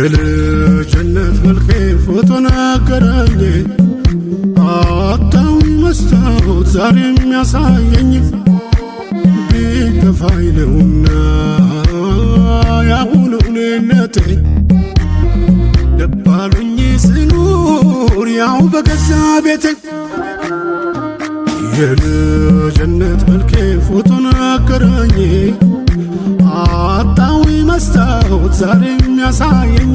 የልጅነት መልኬ ፎቶ ነገረኝ አጣዊ መስታወት ዛሬ የሚያሳየኝ ቢከፋኝ ነውና ያሁኑ እኔነቴ ደባሉኝ ስኖር ያው በገዛ ቤቴ የልጅነት መልኬ ፎቶ ነገረኝ አጣዊ መስታወት ዛሬ የሚያሳየኝ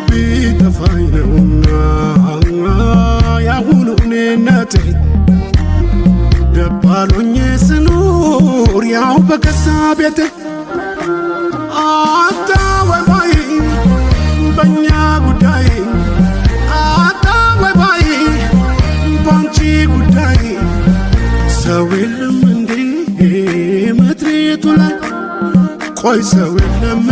ቢከፋኝ ነውና ያሁኑ እኔነቴ ደባሎኜ ስኖር ያው በገዛ ቤቴ አጣወይ ባይ በእኛ ጉዳይ አጣወይ ባይ ባንቺ ጉዳይ ሰው የለም እንዴ ምድሪቱ ላይ ቆይ ሰው የለም